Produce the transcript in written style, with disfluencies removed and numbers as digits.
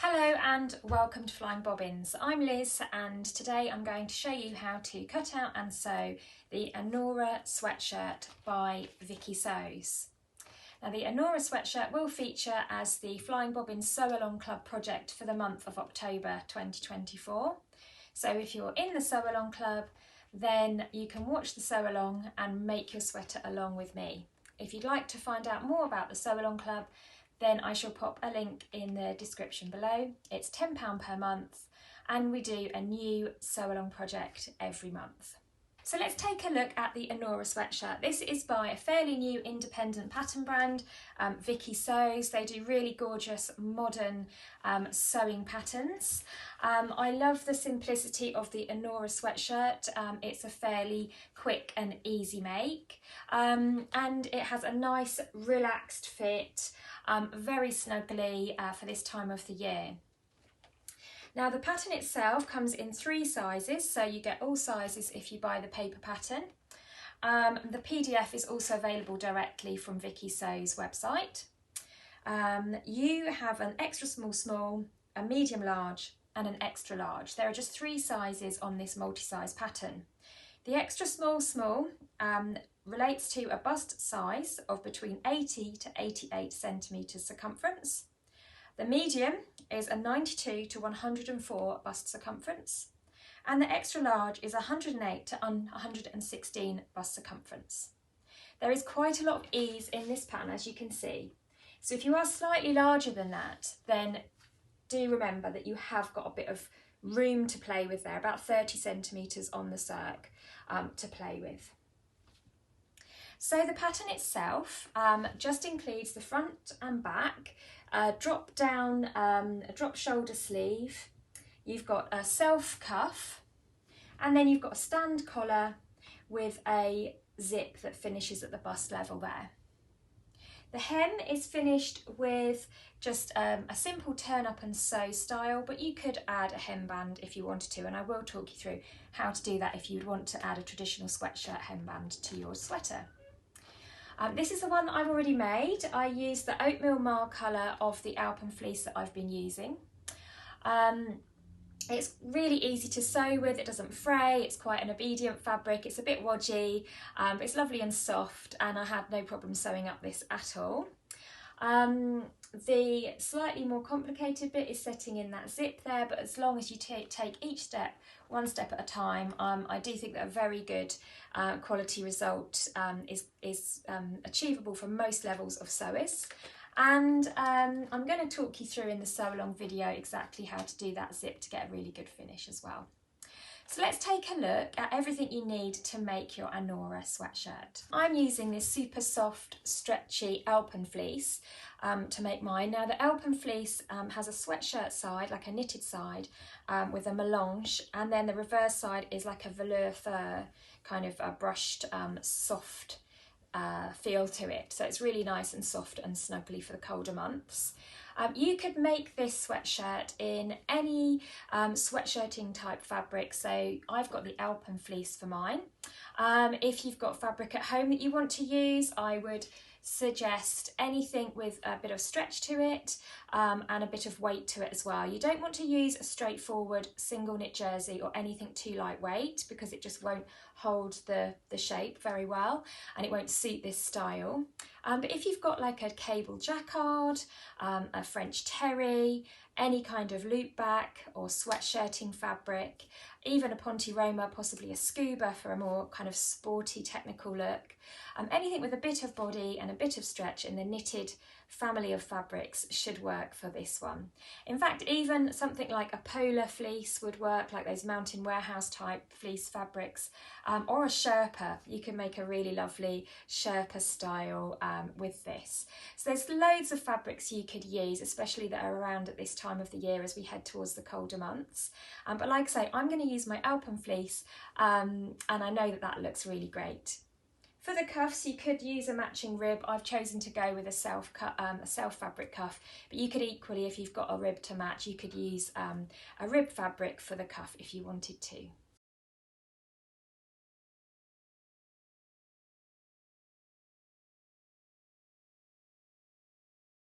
Hello and welcome to Flying Bobbins. I'm Liz and today I'm going to show you how to cut out and sew the Anora sweatshirt by Vicky Sews. Now the Anora sweatshirt will feature as the Flying Bobbins Sew Along Club project for the month of October 2024. So if you're in the Sew Along Club, then you can watch the sew along and make your sweater along with me. If you'd like to find out more about the Sew Along Club, then I shall pop a link in the description below. It's £10 per month and we do a new sew along project every month. So let's take a look at the Anora sweatshirt. This is by a fairly new independent pattern brand, Vicky Sews. They do really gorgeous modern sewing patterns. I love the simplicity of the Anora sweatshirt. It's a fairly quick and easy make, and it has a nice relaxed fit, very snugly for this time of the year. Now the pattern itself comes in 3 sizes, so you get all sizes if you buy the paper pattern. The PDF is also available directly from Vicky Sews' website. You have an extra small, a medium large and an extra large. There are just 3 sizes on this multi-size pattern. The extra small relates to a bust size of between 80 to 88 centimetres circumference. The medium is a 92 to 104 bust circumference, and the extra large is 108 to 116 bust circumference. There is quite a lot of ease in this pattern, as you can see. So if you are slightly larger than that, then do remember that you have got a bit of room to play with there, about 30 centimetres on the circ to play with. So the pattern itself just includes the front and back, a drop shoulder sleeve, you've got a self cuff, and then you've got a stand collar with a zip that finishes at the bust level there. The hem is finished with just a simple turn up and sew style, but you could add a hemband if you wanted to, and I will talk you through how to do that if you'd want to add a traditional sweatshirt hemband to your sweater. This is the one that I've already made. I used the oatmeal marl colour of the alpen fleece that I've been using. It's really easy to sew with, it doesn't fray, it's quite an obedient fabric, it's a bit wodgy, but it's lovely and soft, and I had no problem sewing up this at all. The slightly more complicated bit is setting in that zip there, but as long as you take each step one step at a time, I do think that a very good quality result is achievable for most levels of sewers. And I'm going to talk you through in the sew along video exactly how to do that zip to get a really good finish as well. So let's take a look at everything you need to make your Anora sweatshirt. I'm using this super soft, stretchy alpen fleece to make mine. Now the alpen fleece has a sweatshirt side, like a knitted side, with a melange, and then the reverse side is like a velour fur, kind of a brushed, soft feel to it. So it's really nice and soft and snuggly for the colder months. You could make this sweatshirt in any sweatshirting type fabric, so I've got the alpen fleece for mine. If you've got fabric at home that you want to use, I would suggest anything with a bit of stretch to it and a bit of weight to it as well. You don't want to use a straightforward single knit jersey or anything too lightweight, because it just won't hold the shape very well and it won't suit this style. But if you've got like a cable jacquard, a French terry, any kind of loop back or sweatshirting fabric, even a Ponte Roma, possibly a scuba for a more kind of sporty technical look, anything with a bit of body and a bit of stretch in the knitted family of fabrics should work for this one. In fact, even something like a polar fleece would work, like those Mountain Warehouse type fleece fabrics, or a Sherpa. You can make a really lovely Sherpa style with this. So there's loads of fabrics you could use, especially that are around at this time of the year as we head towards the colder months. But like I say, I'm going to use my alpen fleece, and I know that that looks really great. For the cuffs, you could use a matching rib. I've chosen to go with a self fabric cuff, but you could equally, if you've got a rib to match, you could use a rib fabric for the cuff if you wanted to.